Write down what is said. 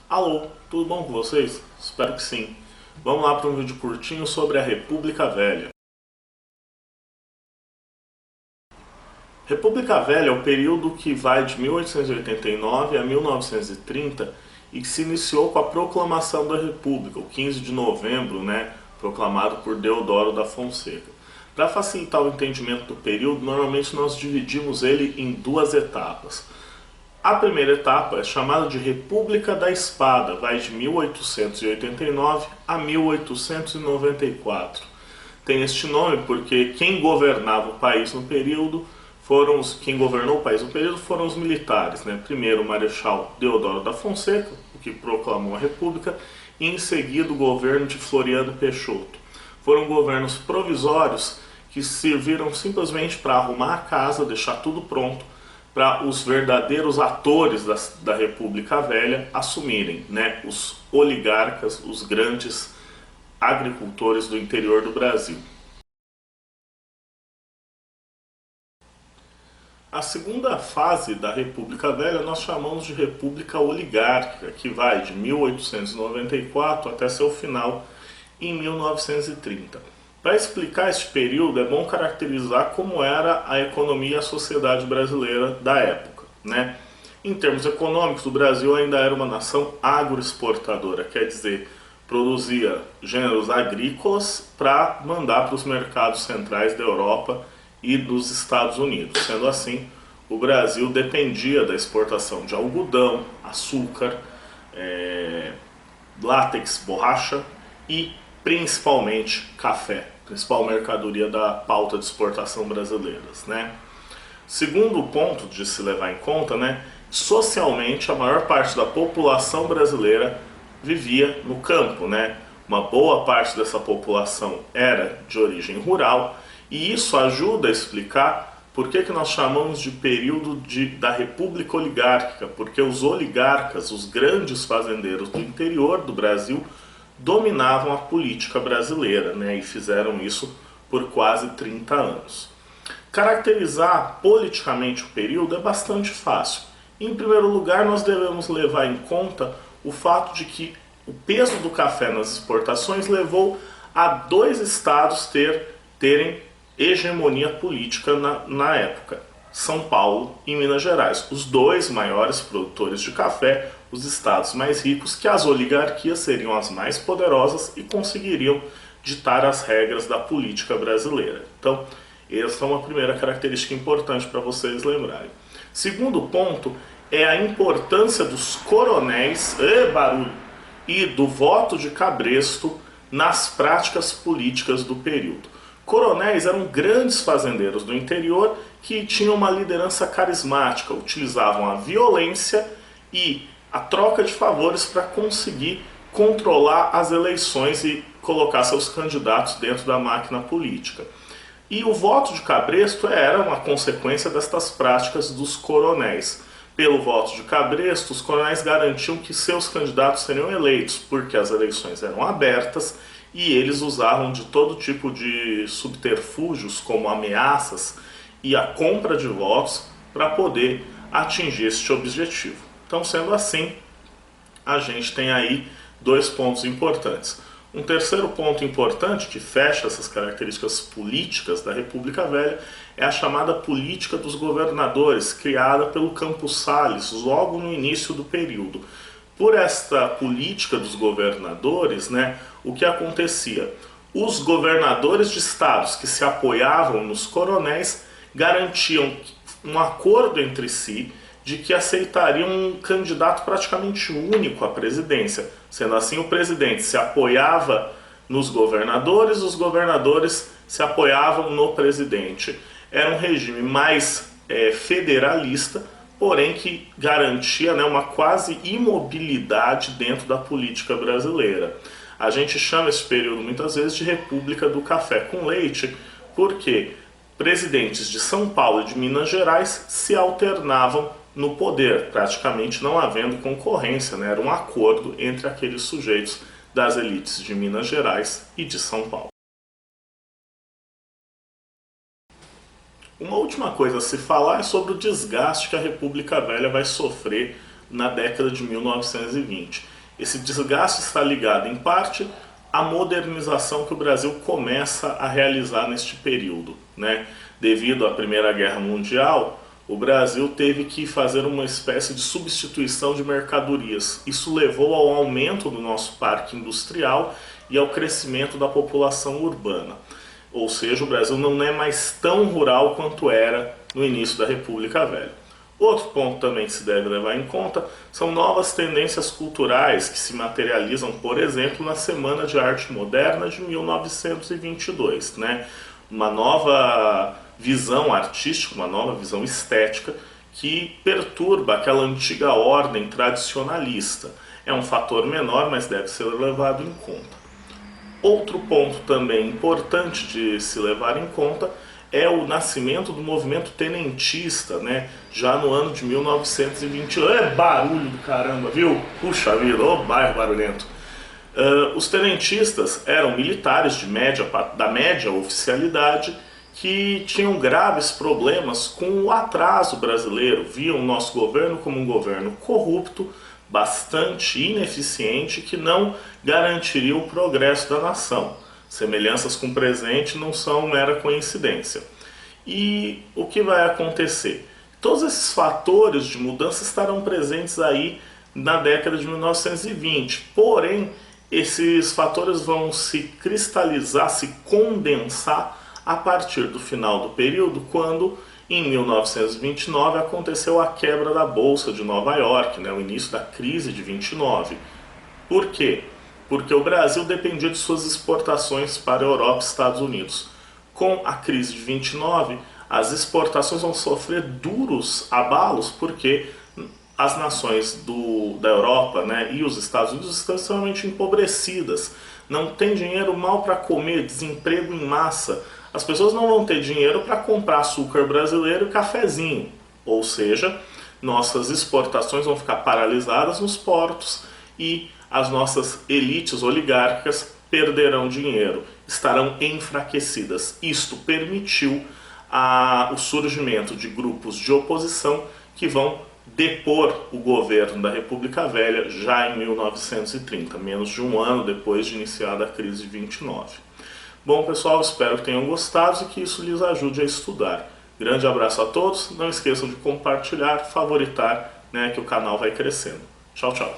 Alô, tudo bom com vocês? Espero que sim. Vamos lá para um vídeo curtinho sobre a República Velha. República Velha é o período que vai de 1889 a 1930 e que se iniciou com a proclamação da República, o 15 de novembro, proclamado por Deodoro da Fonseca. Para facilitar o entendimento do período, normalmente nós dividimos ele em duas etapas. A primeira etapa é chamada de República da Espada, vai de 1889 a 1894. Tem este nome porque quem governava o país no período quem governou o país no período foram os militares, Primeiro o Marechal Deodoro da Fonseca, o que proclamou a República, e em seguida o governo de Floriano Peixoto. Foram governos provisórios que serviram simplesmente para arrumar a casa, deixar tudo pronto, para os verdadeiros atores da República Velha assumirem, os oligarcas, os grandes agricultores do interior do Brasil. A segunda fase da República Velha nós chamamos de República Oligárquica, que vai de 1894 até seu final em 1930. Para explicar este período, é bom caracterizar como era a economia e a sociedade brasileira da época. Em termos econômicos, o Brasil ainda era uma nação agroexportadora, quer dizer, produzia gêneros agrícolas para mandar para os mercados centrais da Europa e dos Estados Unidos. Sendo assim, o Brasil dependia da exportação de algodão, açúcar, látex, borracha e principalmente café, principal mercadoria da pauta de exportação brasileiras. Segundo ponto de se levar em conta, socialmente a maior parte da população brasileira vivia no campo. Uma boa parte dessa população era de origem rural e isso ajuda a explicar por que nós chamamos de período da República Oligárquica, porque os oligarcas, os grandes fazendeiros do interior do Brasil, dominavam a política brasileira, e fizeram isso por quase 30 anos. Caracterizar politicamente o período é bastante fácil. Em primeiro lugar, nós devemos levar em conta o fato de que o peso do café nas exportações levou a dois estados terem hegemonia política na época: São Paulo e Minas Gerais, os dois maiores produtores de café, os estados mais ricos, que as oligarquias seriam as mais poderosas e conseguiriam ditar as regras da política brasileira. Então, essa é uma primeira característica importante para vocês lembrarem. Segundo ponto é a importância dos coronéis e do voto de cabresto nas práticas políticas do período. Coronéis eram grandes fazendeiros do interior que tinham uma liderança carismática, utilizavam a violência e a troca de favores para conseguir controlar as eleições e colocar seus candidatos dentro da máquina política. E o voto de cabresto era uma consequência destas práticas dos coronéis. Pelo voto de cabresto, os coronéis garantiam que seus candidatos seriam eleitos, porque as eleições eram abertas e eles usavam de todo tipo de subterfúgios, como ameaças e a compra de votos, para poder atingir este objetivo. Então, sendo assim, a gente tem aí dois pontos importantes. Um terceiro ponto importante que fecha essas características políticas da República Velha é a chamada política dos governadores, criada pelo Campos Salles logo no início do período. Por esta política dos governadores, o que acontecia? Os governadores de estados que se apoiavam nos coronéis garantiam um acordo entre si de que aceitariam um candidato praticamente único à presidência. Sendo assim, o presidente se apoiava nos governadores, os governadores se apoiavam no presidente. Era um regime mais federalista, porém que garantia uma quase imobilidade dentro da política brasileira. A gente chama esse período muitas vezes de República do Café com Leite, porque presidentes de São Paulo e de Minas Gerais se alternavam no poder, praticamente não havendo concorrência, era um acordo entre aqueles sujeitos das elites de Minas Gerais e de São Paulo. Uma última coisa a se falar é sobre o desgaste que a República Velha vai sofrer na década de 1920. Esse desgaste está ligado, em parte, à modernização que o Brasil começa a realizar neste período, né? Devido à Primeira Guerra Mundial, o Brasil teve que fazer uma espécie de substituição de mercadorias. Isso levou ao aumento do nosso parque industrial e ao crescimento da população urbana. Ou seja, o Brasil não é mais tão rural quanto era no início da República Velha. Outro ponto também que se deve levar em conta são novas tendências culturais que se materializam, por exemplo, na Semana de Arte Moderna de 1922, né? Uma nova visão artística, uma nova visão estética que perturba aquela antiga ordem tradicionalista. É um fator menor, mas deve ser levado em conta. Outro ponto também importante de se levar em conta é o nascimento do movimento tenentista, né? Já no ano de 1920. É barulho do caramba, viu? Puxa vida, ô bairro barulhento. Os tenentistas eram militares da média oficialidade que tinham graves problemas com o atraso brasileiro, viam o nosso governo como um governo corrupto, bastante ineficiente, que não garantiria o progresso da nação. Semelhanças com o presente não são mera coincidência. E o que vai acontecer? Todos esses fatores de mudança estarão presentes aí na década de 1920, porém esses fatores vão se cristalizar, se condensar a partir do final do período, quando em 1929 aconteceu a quebra da Bolsa de Nova York, né, o início da crise de 29. Por quê? Porque o Brasil dependia de suas exportações para a Europa e Estados Unidos. Com a crise de 29, as exportações vão sofrer duros abalos, porque as nações da Europa, né, e os Estados Unidos estão extremamente empobrecidas. Não tem dinheiro mal para comer, desemprego em massa. As pessoas não vão ter dinheiro para comprar açúcar brasileiro e cafezinho. Ou seja, nossas exportações vão ficar paralisadas nos portos e as nossas elites oligárquicas perderão dinheiro, estarão enfraquecidas. Isto permitiu o surgimento de grupos de oposição que vão depor o governo da República Velha já em 1930, menos de um ano depois de iniciada a crise de 29. Bom, pessoal, espero que tenham gostado e que isso lhes ajude a estudar. Grande abraço a todos, não esqueçam de compartilhar, favoritar, né, que o canal vai crescendo. Tchau, tchau.